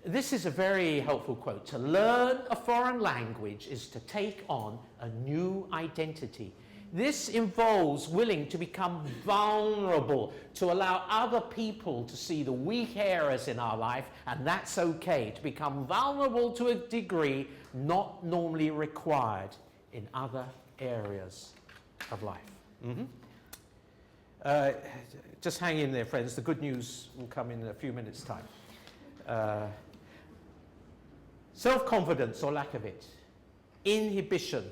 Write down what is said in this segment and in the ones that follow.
This is a very helpful quote. To learn a foreign language is to take on a new identity. This involves willing to become vulnerable, to allow other people to see the weak areas in our life, and that's okay. To become vulnerable to a degree not normally required in other areas of life. Just hang in there, friends. The good news will come in a few minutes' time. Self-confidence or lack of it. Inhibition.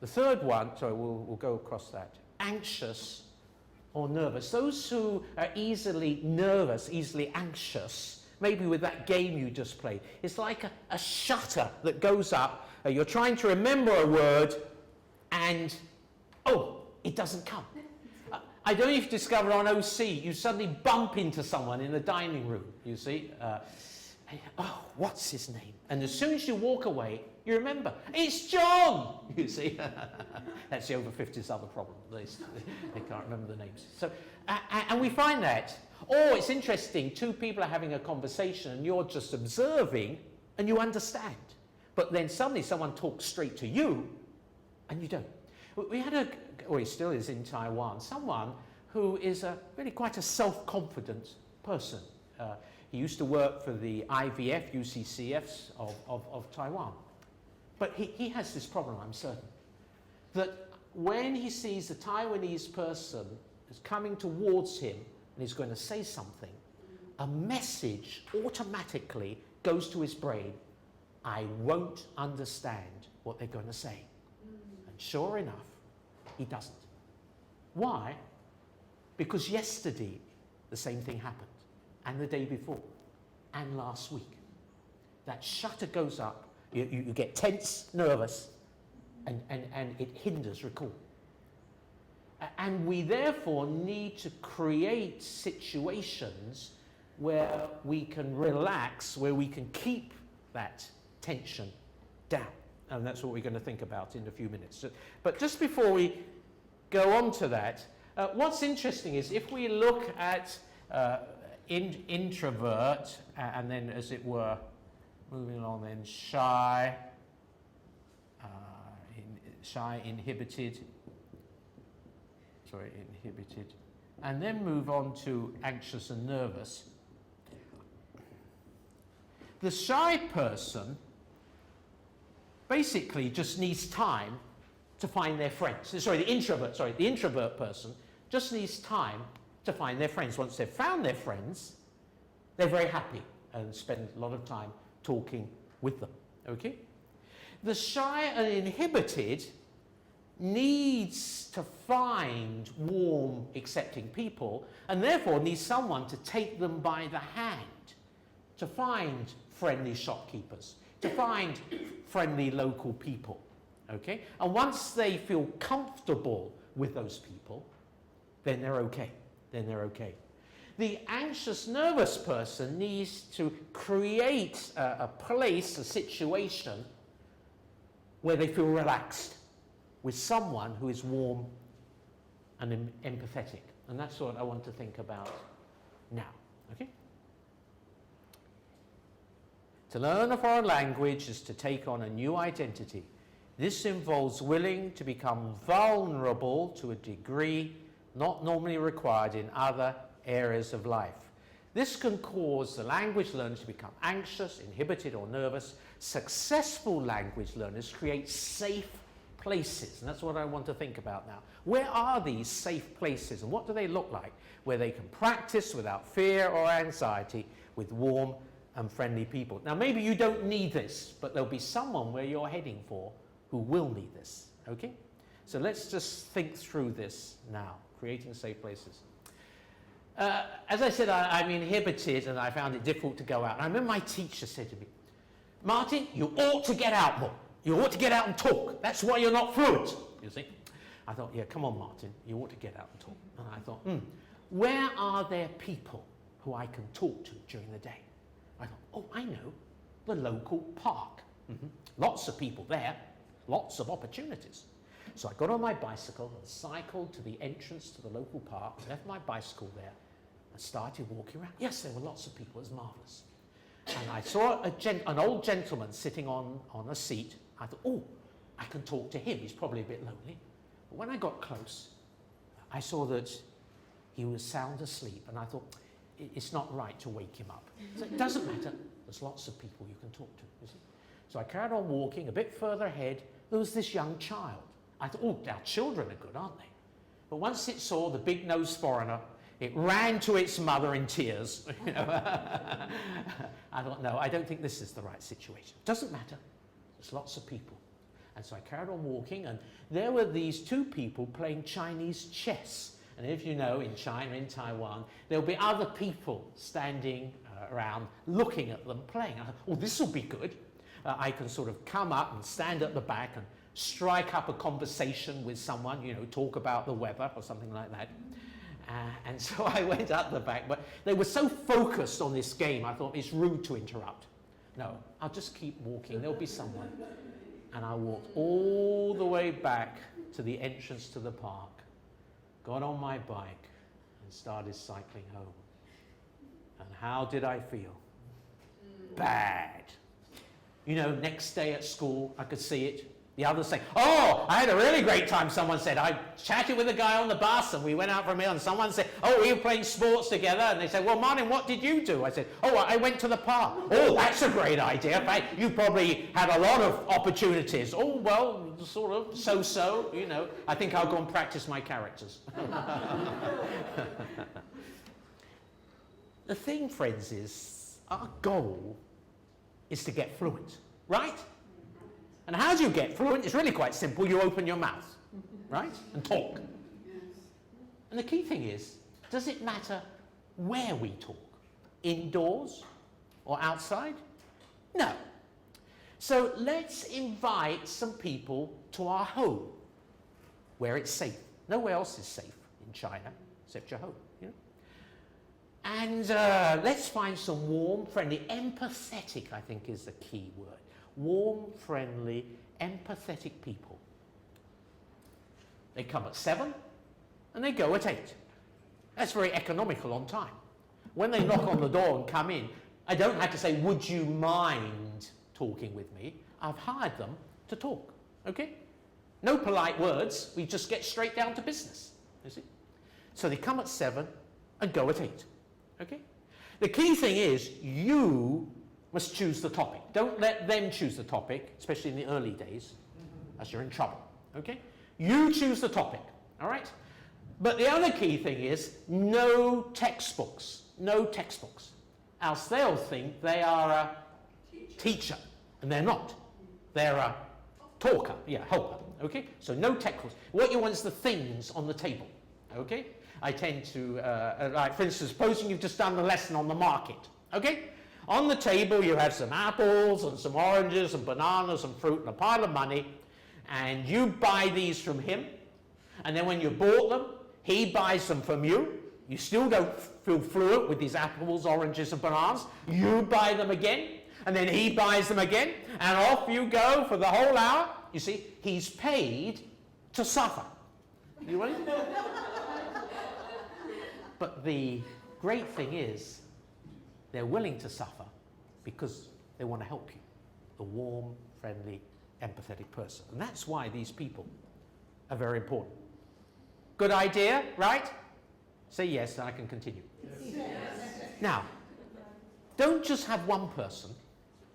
The third one, sorry, we'll go across that. Anxious or nervous. Those who are easily nervous, easily anxious, maybe with that game you just played, it's like a shutter that goes up. You're trying to remember a word and, oh, it doesn't come. I don't know if you discovered on OC, you suddenly bump into someone in the dining room, you see. Oh, what's his name? And as soon as you walk away, you remember, it's John, you see. That's the over 50s other problem. They can't remember the names. So, and we find that. Or it's interesting, two people are having a conversation and you're just observing and you understand. But then suddenly someone talks straight to you and you don't. We had or he still is in Taiwan, someone who is really quite a self-confident person. He used to work for the IVF, UCCFs of Taiwan. But he has this problem, I'm certain, that when he sees a Taiwanese person is coming towards him and he's going to say something, a message automatically goes to his brain, I won't understand what they're going to say. And sure enough, he doesn't. Why? Because yesterday the same thing happened, and the day before, and last week. That shutter goes up, you get tense, nervous, and it hinders recall. And we therefore need to create situations where we can relax, where we can keep that tension down. And that's what we're going to think about in a few minutes. But just before we go on to that, what's interesting is if we look at introvert, and then as it were, moving along then, shy, inhibited, and then move on to anxious and nervous. The shy person basically just needs time to find their friends. The introvert person just needs time to find their friends. Once they've found their friends, they're very happy and spend a lot of time talking with them, okay? The shy and inhibited needs to find warm, accepting people, and therefore needs someone to take them by the hand, to find friendly shopkeepers, to find friendly local people, okay? And once they feel comfortable with those people, then they're okay. The anxious, nervous person needs to create a place, a situation where they feel relaxed with someone who is warm and empathetic. And that's what I want to think about now, okay? To learn a foreign language is to take on a new identity. This involves willing to become vulnerable to a degree not normally required in other areas of life. This can cause the language learner to become anxious, inhibited, or nervous. Successful language learners create safe places, and that's what I want to think about now. Where are these safe places, and what do they look like? Where they can practice without fear or anxiety with warm and friendly people. Now, maybe you don't need this, but there'll be someone where you're heading for who will need this, okay? So let's just think through this now, creating safe places. As I said, I'm inhibited and I found it difficult to go out. And I remember my teacher said to me, Martin, you ought to get out more. You ought to get out and talk. That's why you're not fluent, you see. I thought, yeah, come on, Martin, you ought to get out and talk. And I thought, where are there people who I can talk to during the day? I thought, oh, I know, the local park. Lots of people there, lots of opportunities. So I got on my bicycle and cycled to the entrance to the local park, left my bicycle there, and started walking around. Yes, there were lots of people, it was marvellous. And I saw an old gentleman sitting on a seat. I thought, oh, I can talk to him. He's probably a bit lonely. But when I got close, I saw that he was sound asleep. And I thought, it's not right to wake him up. So it doesn't matter. There's lots of people you can talk to, you see. So I carried on walking. A bit further ahead, there was this young child. I thought, oh, our children are good, aren't they? But once it saw the big-nosed foreigner, it ran to its mother in tears. You know? I thought, no, I don't think this is the right situation. Doesn't matter. There's lots of people. And so I carried on walking, and there were these two people playing Chinese chess. And if you know, in China, in Taiwan, there'll be other people standing around looking at them playing. I thought, oh, this will be good. I can sort of come up and stand at the back and strike up a conversation with someone, you know, talk about the weather or something like that. And so I went up the back, but they were so focused on this game, I thought it's rude to interrupt. No, I'll just keep walking, there'll be someone. And I walked all the way back to the entrance to the park, got on my bike and started cycling home. And how did I feel? Bad. You know, next day at school, I could see it. The others say, oh, I had a really great time, someone said. I chatted with a guy on the bus and we went out for a meal and someone said, oh, we were playing sports together. And they said, well, Martin, what did you do? I said, oh, I went to the park. Oh, that's a great idea. In fact, you probably had a lot of opportunities. Oh, well, sort of, so-so, you know. I think I'll go and practice my characters. The thing, friends, is our goal is to get fluent, right? And how do you get fluent? It's really quite simple. You open your mouth, right? And talk. And the key thing is, does it matter where we talk? Indoors or outside? No. So let's invite some people to our home where it's safe. Nowhere else is safe in China except your home, you know? And let's find some warm, friendly, empathetic, I think is the key word. Warm, friendly, empathetic people. They come at 7 and they go at 8. That's very economical on time. When they knock on the door and come in, I don't have to say, would you mind talking with me? I've hired them to talk, okay? No polite words, we just get straight down to business, you see? So they come at 7 and go at 8, okay? The key thing is, you must choose the topic. Don't let them choose the topic, especially in the early days, as you're in trouble, okay? You choose the topic, all right? But the other key thing is no textbooks, no textbooks. Else they'll think they are a teacher, and they're not. They're a talker, yeah, helper, okay? So no textbooks. What you want is the things on the table, okay? I tend to, like for instance, supposing you've just done the lesson on the market, okay? On the table you have some apples and some oranges and bananas and fruit and a pile of money, and you buy these from him, and then when you bought them, he buys them from you. You still don't feel fluent with these apples, oranges and bananas. You buy them again, and then he buys them again, and off you go for the whole hour. You see, he's paid to suffer. You ready? But the great thing is, they're willing to suffer because they want to help you. A warm, friendly, empathetic person. And that's why these people are very important. Good idea, right? Say yes, and I can continue. Yes. Now, don't just have one person,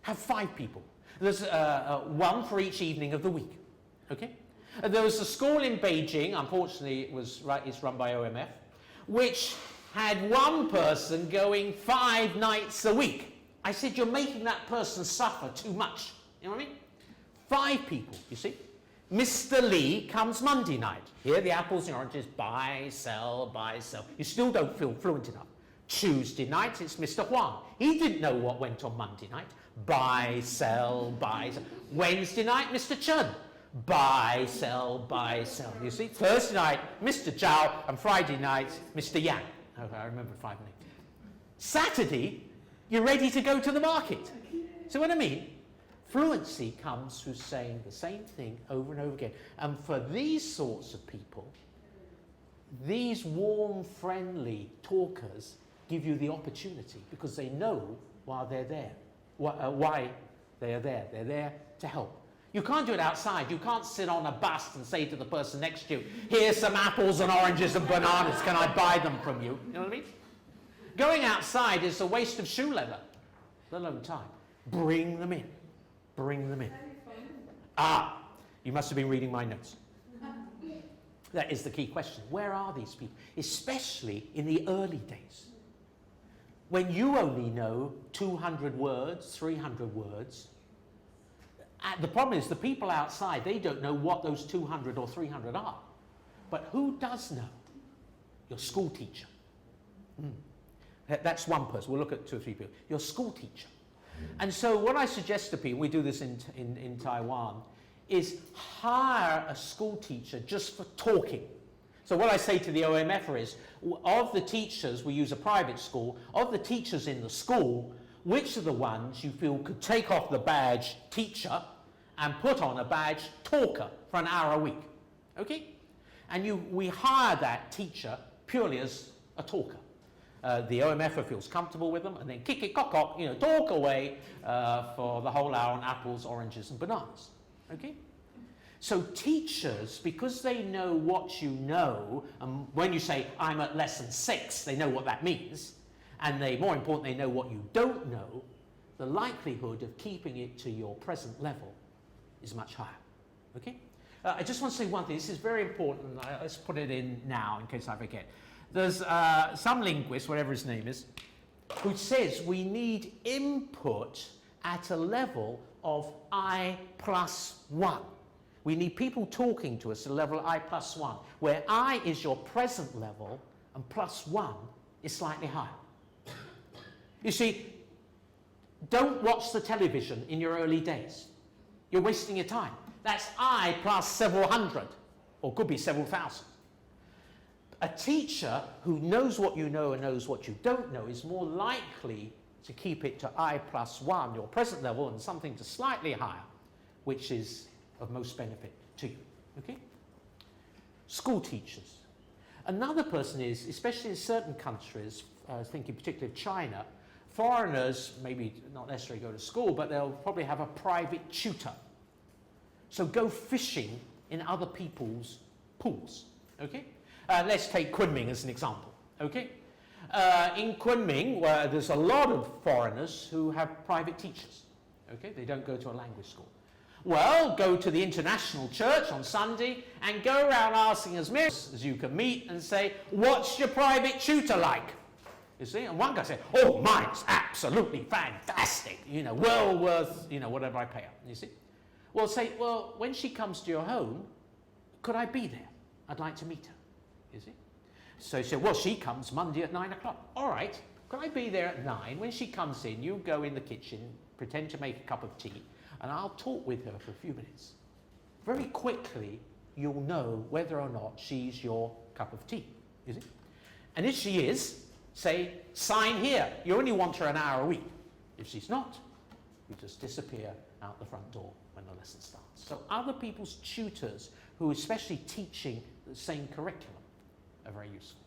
have 5 people. There's one for each evening of the week, okay? There was a school in Beijing, unfortunately it's run by OMF, which had one person going 5 nights a week. I said, you're making that person suffer too much. You know what I mean? 5 people, you see. Mr. Lee comes Monday night. Here the apples and oranges, buy, sell, buy, sell. You still don't feel fluent enough. Tuesday night, it's Mr. Huang. He didn't know what went on Monday night. Buy, sell, buy, sell. Wednesday night, Mr. Chen. Buy, sell, you see. Thursday night, Mr. Zhao, and Friday night, Mr. Yang. Okay, I remember 5 names. Saturday, you're ready to go to the market. See what I mean? Fluency comes through saying the same thing over and over again. And for these sorts of people, these warm, friendly talkers give you the opportunity because they know while they're there why they are there. They're there to help. You can't do it outside. You can't sit on a bus and say to the person next to you, here's some apples and oranges and bananas, can I buy them from you? You know what I mean? Going outside is a waste of shoe leather, let alone time. Bring them in. Bring them in. Ah, you must have been reading my notes. That is the key question. Where are these people? Especially in the early days, when you only know 200 words, 300 words. The problem is the people outside, they don't know what those 200 or 300 are. But who does know? Your school teacher. That's one person. We'll look at 2 or 3 people. Your school teacher. And so what I suggest to people, we do this in Taiwan, is hire a school teacher just for talking. So what I say to the OMFer is, of the teachers, we use a private school, of the teachers in the school, which are the ones you feel could take off the badge teacher and put on a badge talker for an hour a week? Okay? And we hire that teacher purely as a talker. The OMFer feels comfortable with them, and then kick it, cock, talk away for the whole hour on apples, oranges, and bananas. Okay? So teachers, because they know what you know, and when you say, I'm at lesson 6, they know what that means, and more important, they know what you don't know, the likelihood of keeping it to your present level is much higher. Okay? I just want to say one thing. This is very important. Let's put it in now in case I forget. There's some linguist, whatever his name is, who says we need input at a level of I+1. We need people talking to us at a level of I+1, where I is your present level and +1 is slightly higher. You see, don't watch the television in your early days. You're wasting your time. That's I plus several hundred, or could be several thousand. A teacher who knows what you know and knows what you don't know is more likely to keep it to I+1, your present level, and something to slightly higher, which is of most benefit to you. Okay? School teachers. Another person is, especially in certain countries, thinking particularly of China, foreigners maybe not necessarily go to school, but they'll probably have a private tutor. So go fishing in other people's pools. Okay? Let's take Kunming as an example. Okay? In Kunming, where there's a lot of foreigners who have private teachers. Okay? They don't go to a language school. Well, go to the international church on Sunday and go around asking as many as you can meet and say, what's your private tutor like? You see? And one guy said, oh, mine's absolutely fantastic. Well worth, whatever I pay her. You see? Well, say, well, when she comes to your home, could I be there? I'd like to meet her. You see? So she said, well, she comes Monday at 9 o'clock. All right. Can I be there at 9? When she comes in, you go in the kitchen, pretend to make a cup of tea, and I'll talk with her for a few minutes. Very quickly, you'll know whether or not she's your cup of tea. You see? And if she is, say, sign here. You only want her an hour a week. If she's not, you just disappear out the front door when the lesson starts. So other people's tutors who are especially teaching the same curriculum are very useful.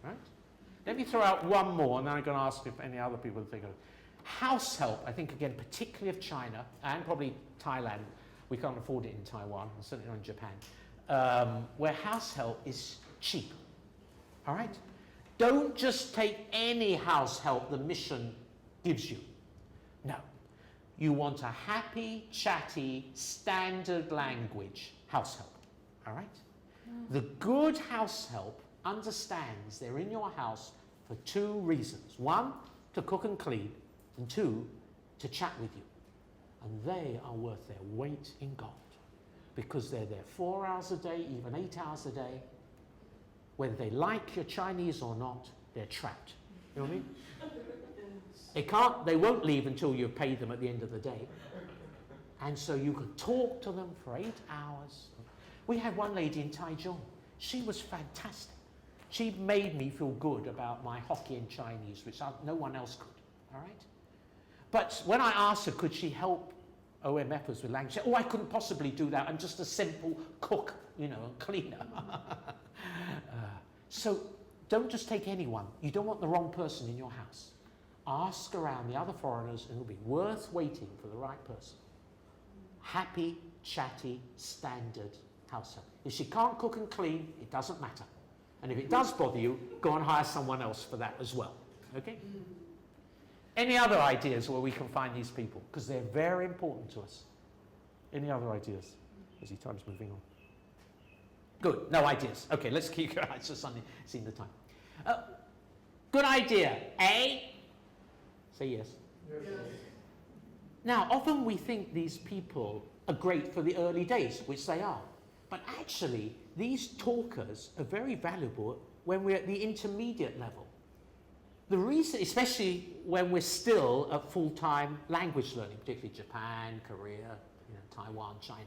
Right? Let me throw out one more, and then I'm going to ask if any other people think of it. House help, I think, again, particularly of China, and probably Thailand. We can't afford it in Taiwan, and certainly not in Japan, where house help is cheap. All right? Don't just take any house help the mission gives you. No. You want a happy, chatty, standard language house help. All right? The good house help understands they're in your house for 2 reasons. 1, to cook and clean, and 2, to chat with you. And they are worth their weight in gold, because they're there 4 hours a day, even 8 hours a day. Whether they like your Chinese or not, they're trapped. You know what I mean? They won't leave until you've paid them at the end of the day. And so you can talk to them for 8 hours. We had one lady in Taichung. She was fantastic. She made me feel good about my Hokkien Chinese, which no one else could. All right? But when I asked her, could she help OMFers with language? She said, oh, I couldn't possibly do that. I'm just a simple cook, cleaner. So don't just take anyone. You don't want the wrong person in your house. Ask around the other foreigners and it'll be worth waiting for the right person. Happy, chatty, standard household. If she can't cook and clean, it doesn't matter. And if it does bother you, go and hire someone else for that as well. Okay? Any other ideas where we can find these people? Because they're very important to us. Any other ideas? As the time's moving on. Good, no ideas. Okay, let's keep your eyes just on seeing the time. Good idea. A? Say yes. Yes. Now, often we think these people are great for the early days, which they are. But actually, these talkers are very valuable when we're at the intermediate level. The reason, especially when we're still at full-time language learning, particularly Japan, Korea, Taiwan, China.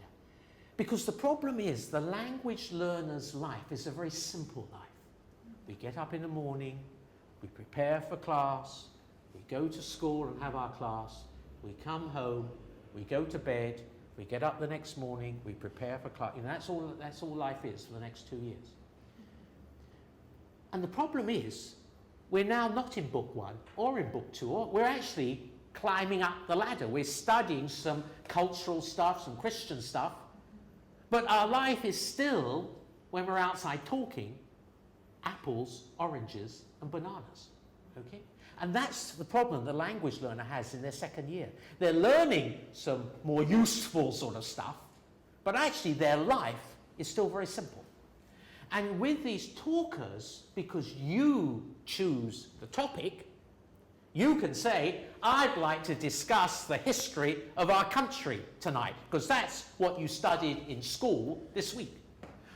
Because the problem is the language learner's life is a very simple life. We get up in the morning, we prepare for class, we go to school and have our class, we come home, we go to bed, we get up the next morning, we prepare for class. That's all life is for the next 2 years. And the problem is, we're now not in book 1 or in book 2, we're actually climbing up the ladder. We're studying some cultural stuff, some Christian stuff, but our life is still, when we're outside talking, apples, oranges, and bananas. Okay? And that's the problem the language learner has in their second year. They're learning some more useful sort of stuff, but actually their life is still very simple. And with these talkers, because you choose the topic, you can say, I'd like to discuss the history of our country tonight, because that's what you studied in school this week.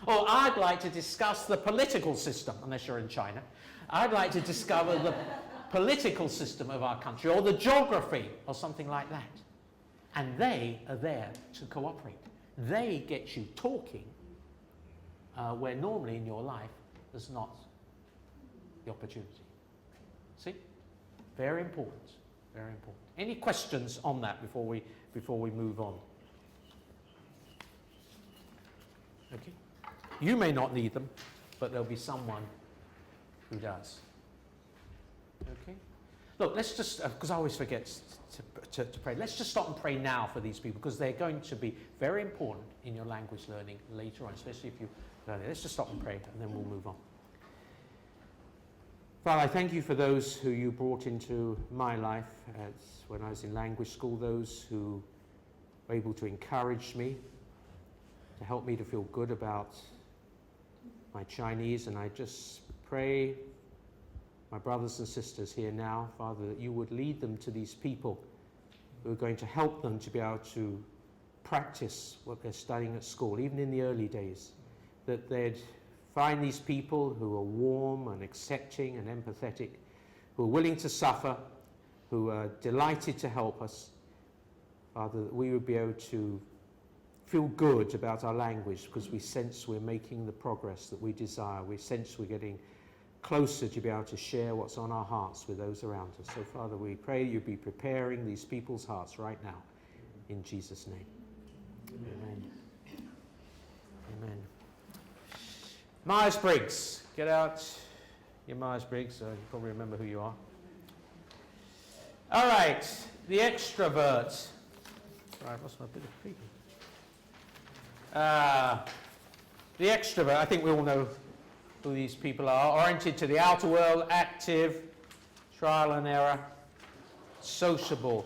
Or I'd like to discuss the political system, unless you're in China. I'd like to discover the political system of our country, or the geography, or something like that. And they are there to cooperate. They get you talking where normally in your life there's not the opportunity. See? Very important. Very important. Any questions on that before we move on? Okay. You may not need them, but there'll be someone who does. Okay? Look, let's just, because I always forget to pray, let's just stop and pray now for these people, because they're going to be very important in your language learning later on, especially if you learn it. Let's just stop and pray, and then we'll move on. Father, I thank you for those who you brought into my life when I was in language school, those who were able to encourage me, to help me to feel good about my Chinese, and I just pray my brothers and sisters here now, Father, that you would lead them to these people who are going to help them to be able to practice what they're studying at school, even in the early days, that they'd find these people who are warm and accepting and empathetic, who are willing to suffer, who are delighted to help us, Father, that we would be able to feel good about our language because we sense we're making the progress that we desire. We sense we're getting closer to be able to share what's on our hearts with those around us. So, Father, we pray you be preparing these people's hearts right now. In Jesus' name. Amen. Amen. Myers-Briggs. Get out your Myers-Briggs. You probably remember who you are. All right. The extrovert. Sorry, I've lost my bit of paper. The extrovert. I think we all know who these people are. Oriented to the outer world, active, trial and error, sociable,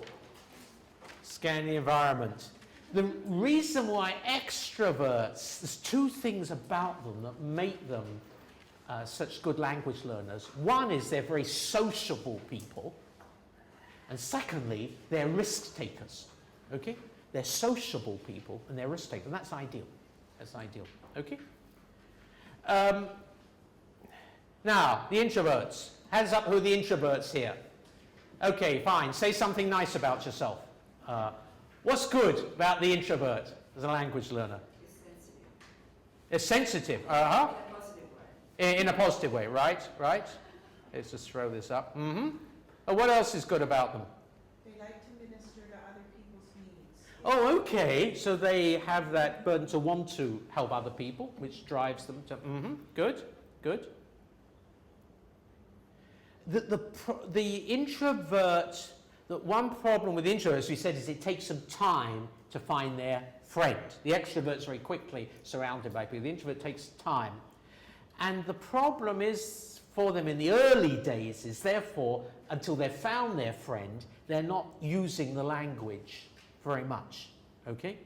scan the environment. The reason why extroverts, there's two things about them that make them such good language learners. One is they're very sociable people, and secondly, they're risk takers. Okay? They're sociable people and they're risk takers, and that's ideal. That's ideal. Okay? Now, the introverts. Hands up who are the introverts here. Okay, fine. Say something nice about yourself. What's good about the introvert as a language learner? It's sensitive. In a positive way. In a positive way, right? Right? Let's just throw this up. Mm-hmm. What else is good about them? They like to minister to other people's needs. Oh, okay. So they have that burden to want to help other people, which drives them to... Mm-hmm. Good. Good. the introvert, the one problem with introverts, as we said, is it takes some time to find their friend. The extrovert's very quickly surrounded by people. The introvert takes time. And the problem is for them in the early days is therefore, until they've found their friend, they're not using the language very much, okay?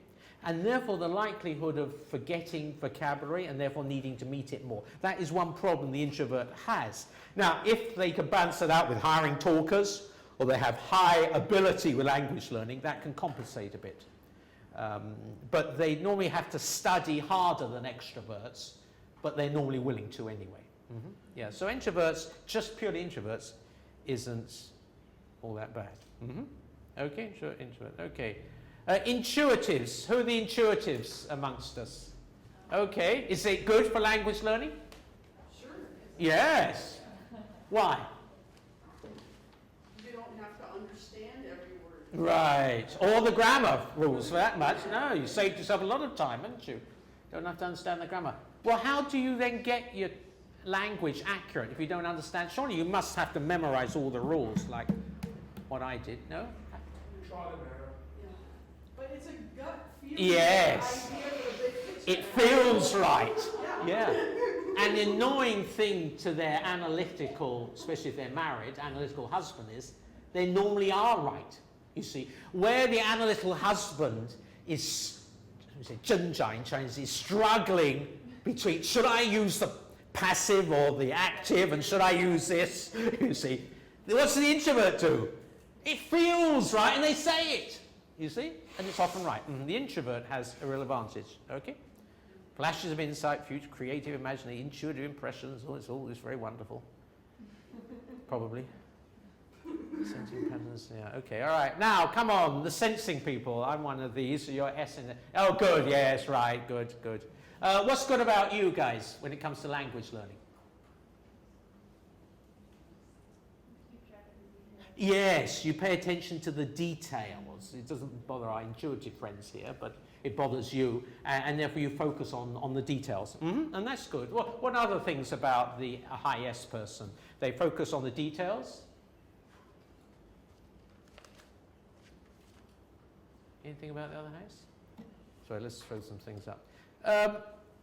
And therefore the likelihood of forgetting vocabulary and therefore needing to meet it more. That is one problem the introvert has. Now, if they can balance it out with hiring talkers, or they have high ability with language learning, that can compensate a bit. But they normally have to study harder than extroverts, but they're normally willing to anyway. Yeah, so introverts, just purely introverts, isn't all that bad. Okay, sure, introvert, okay. Intuitives, who are the intuitives amongst us? Okay, is it good for language learning? Sure. Yes. Why? You don't have to understand every word. Right, or the grammar rules for that much. No, you saved yourself a lot of time, haven't you? Don't have to understand the grammar. Well, how do you then get your language accurate if you don't understand? Surely you must have to memorize all the rules like what I did, no? Trial and error. Yeah. But it's a gut feeling. Yes. Idea that a big picture. It feels right. Yeah. Yeah. And the annoying thing to their analytical, especially if they're married, analytical husband is, they normally are right, you see. Where the analytical husband is, in Chinese, is struggling between, should I use the passive or the active, and should I use this, you see. What's the introvert do? It feels right, and they say it, you see, and it's often right. The introvert has a real advantage, okay? Flashes of insight, future creative imagination, intuitive impressions, it's all this very wonderful. Probably. Sensing patterns, yeah, okay, all right. Now, come on, the sensing people. I'm one of these, so you're S in it. Oh, good, yes, right, good, good. What's good about you guys when it comes to language learning? Yes, you pay attention to the details. It doesn't bother our intuitive friends here, but it bothers you, and therefore you focus on the details. And that's good. What other things about the high S person? They focus on the details? Anything about the other highs? Sorry, let's throw some things up.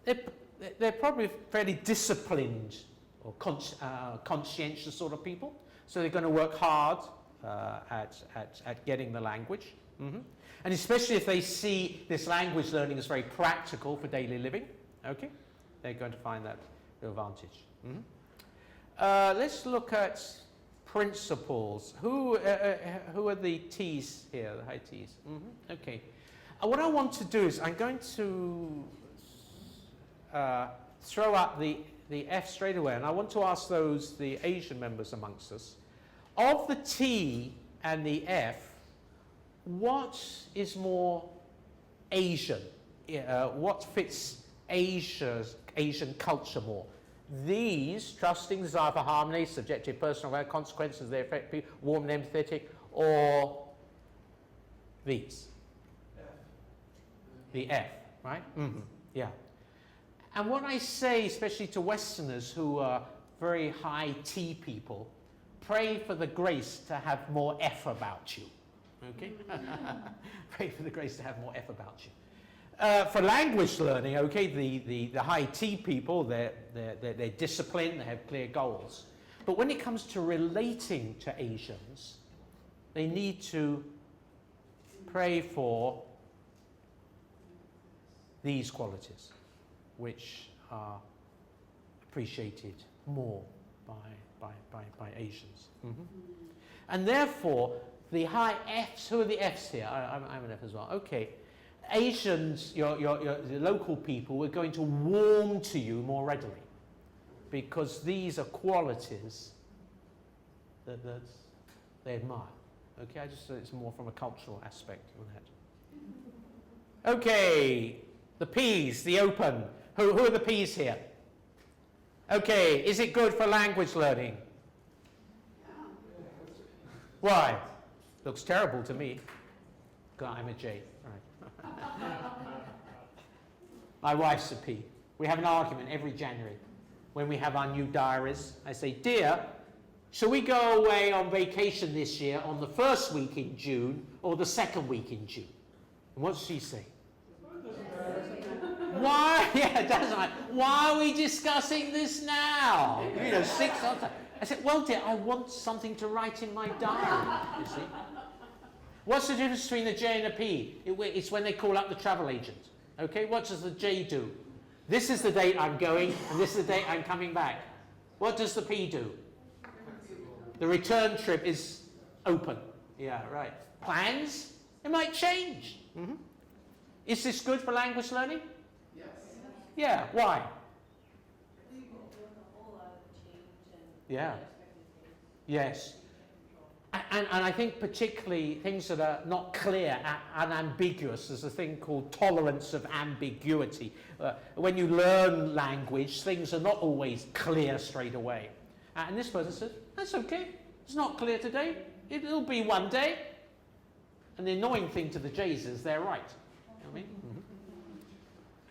They're probably fairly disciplined or conscientious sort of people. So they're going to work hard at getting the language. And especially if they see this language learning as very practical for daily living, okay, they're going to find that the advantage. Let's look at principles. Who are the T's here, the high T's? Okay. What I want to do is I'm going to throw up the F straight away, and I want to ask the Asian members amongst us, of the T and the F, what is more Asian? What fits Asian culture more? These, trusting, desire for harmony, subjective, personal value, consequences, they affect people, warm and empathetic, or these? F. The F, right? Yeah. And what I say, especially to Westerners who are very high T people, pray for the grace to have more F about you. Okay? Pray for the grace to have more F about you. For language learning, okay, the high T people, they're disciplined, they have clear goals. But when it comes to relating to Asians, they need to pray for these qualities, which are appreciated more by Asians. And therefore, the high Fs, who are the Fs here? I'm an F as well. Okay. Asians, your local people, are going to warm to you more readily because these are qualities that they admire. Okay, I just it's more from a cultural aspect on that. Okay, the P's, the open. Who are the P's here? Okay, is it good for language learning? Why? Looks terrible to me. God, I'm a J. All right. My wife's a P. We have an argument every January. When we have our new diaries, I say, dear, Shall we go away on vacation this year on the first week in June or the second week in June? And what does she say? Why? Yeah, it doesn't matter. Why are we discussing this now? 6 months. I said, well, dear, I want something to write in my diary, you see. What's the difference between the J and a P? It's when they call up the travel agent. Okay, what does the J do? This is the date I'm going, and this is the date I'm coming back. What does the P do? The return trip is open. Yeah, right. Plans? It might change. Mm-hmm. Is this good for language learning? Yes. Yeah, why? Yeah. Yes. And I think particularly things that are not clear and ambiguous, there's a thing called tolerance of ambiguity. When you learn language, things are not always clear straight away. And this person says, that's okay, it's not clear today, it'll be one day. And the annoying thing to the J's is they're right. You know what I mean? Mm-hmm.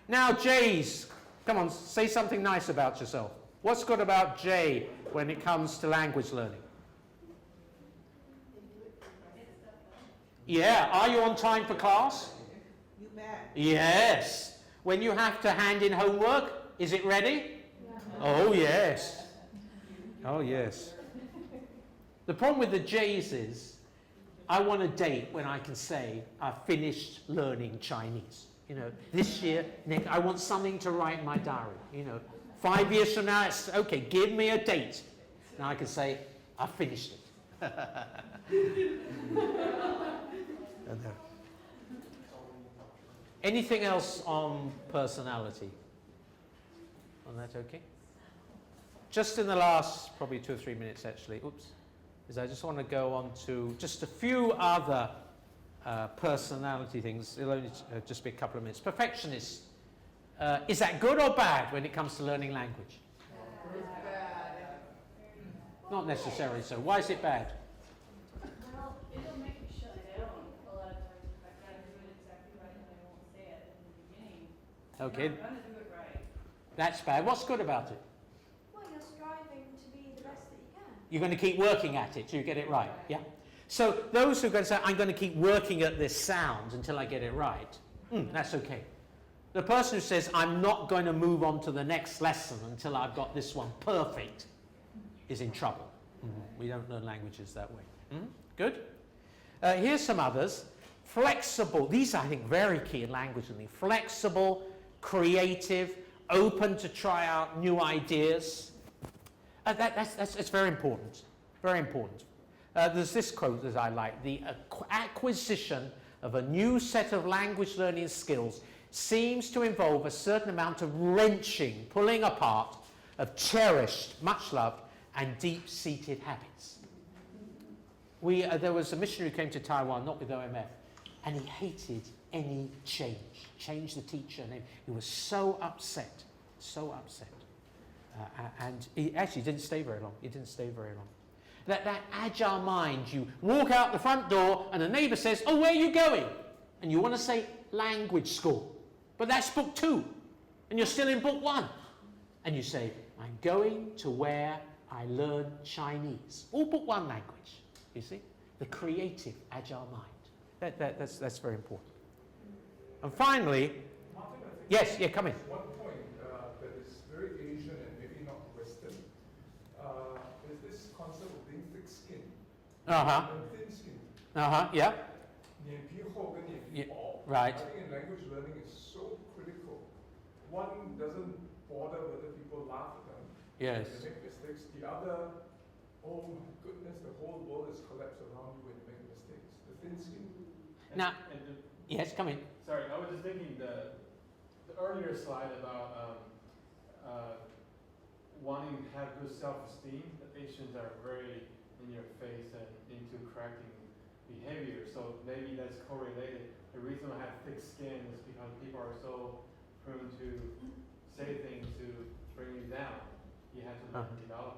Now J's, come on, say something nice about yourself. What's good about J when it comes to language learning? Yeah, are you on time for class? You bet. Yes. When you have to hand in homework, is it ready? Oh yes. Oh yes. The problem with the J's is, I want a date when I can say I've finished learning Chinese. This year, Nick, I want something to write in my diary. 5 years from now, it's okay, give me a date. Now I can say, I've finished it. Anything else on personality? On that, okay? Just in the last probably 2 or 3 minutes, actually, is I just want to go on to just a few other personality things. It'll only just be a couple of minutes. Perfectionist. Is that good or bad when it comes to learning language? Bad. Not necessarily so. Why is it bad? Well, it'll make you shut down a lot of times if I've got to do it exactly right and I won't say it in the beginning. Okay, I'm going to do it right. that's bad. What's good about it? Well, you're striving to be the best that you can. You're going to keep working at it till you get it right. Yeah. So those who are going to say, I'm going to keep working at this sound until I get it right, that's okay. The person who says, I'm not going to move on to the next lesson until I've got this one perfect, is in trouble. We don't learn languages that way. Good? Here's some others. Flexible. These are, I think, very key in language learning. Flexible, creative, open to try out new ideas. That's very important. Very important. There's this quote that I like. The acquisition of a new set of language learning skills seems to involve a certain amount of wrenching, pulling apart of cherished, much loved, and deep-seated habits. There was a missionary who came to Taiwan, not with OMF, and he hated any change. Changed the teacher, and he was so upset, so upset. And he actually didn't stay very long. He didn't stay very long. That agile mind, you walk out the front door and the neighbour says, oh, where are you going? And you want to say language school. But that's book 2. And you're still in book 1. And you say, I'm going to where I learn Chinese. All book 1 language, you see? The creative, agile mind. That's very important. And finally, Martin, I think yes, yeah, come in. one point that is very Asian and maybe not Western is this concept of being thick-skinned Uh-huh, and thin-skinned. yeah. 脸皮厚跟脸皮薄. right. I think in language learning is so critical. One doesn't bother whether people laugh at them. Yes. They make mistakes. The other, oh my goodness, the whole world is collapsed around you when you make mistakes. The thin-skinned. Now, yes, come in. Sorry, I was just thinking the earlier slide about wanting to have good self-esteem. The Asians are very in your face and into correcting behavior, so maybe that's correlated. The reason I have thick skin is because people are so prone to say things to bring you down. You have to learn to develop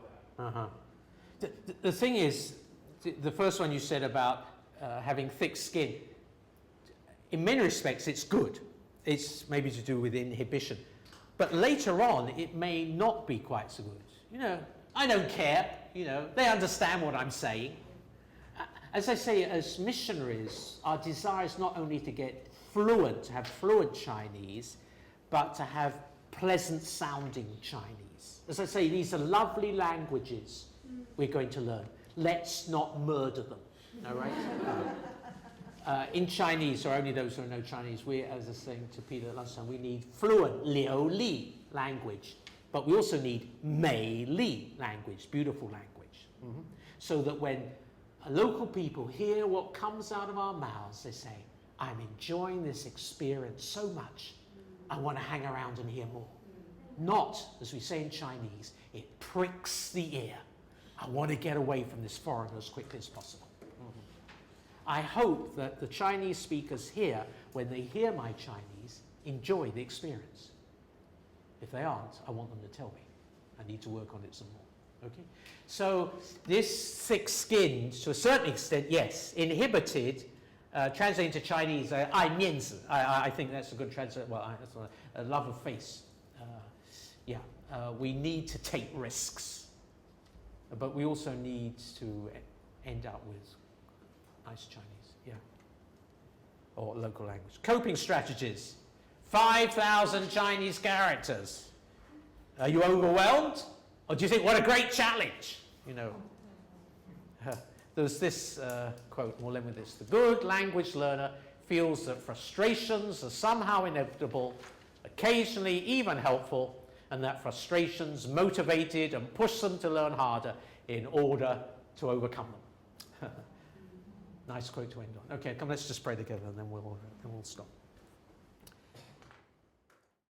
that. The thing is, the first one you said about having thick skin, in many respects it's good. It's maybe to do with inhibition. But later on, it may not be quite so good. I don't care, you know, they understand what I'm saying. As I say, as missionaries, our desire is not only to get fluent, to have fluent Chinese, but to have pleasant sounding Chinese. As I say, these are lovely languages we're going to learn. Let's not murder them, all right? In Chinese, or only those who know Chinese, we, as I was saying to Peter last time, we need fluent, liu li language, but we also need mei li language, beautiful language. So that when local people hear what comes out of our mouths, they say, I'm enjoying this experience so much, I want to hang around and hear more. Not, as we say in Chinese, it pricks the ear. I want to get away from this foreigner as quickly as possible. I hope that the Chinese speakers here, when they hear my Chinese, enjoy the experience. If they aren't, I want them to tell me. I need to work on it some more. Okay? So this thick-skinned, to a certain extent, yes, inhibited, translating to Chinese, 爱面子. I think that's a good translation. Well, that's a love of face. We need to take risks, but we also need to end up with nice Chinese, or local language. Coping strategies. 5,000 Chinese characters. Are you overwhelmed? Or do you think, what a great challenge? You know, there's this quote, we'll end with this. The good language learner feels that frustrations are somehow inevitable, occasionally even helpful, and that frustrations motivated and push them to learn harder in order to overcome them. Nice quote to end on. Okay, come, let's just pray together and then we'll stop.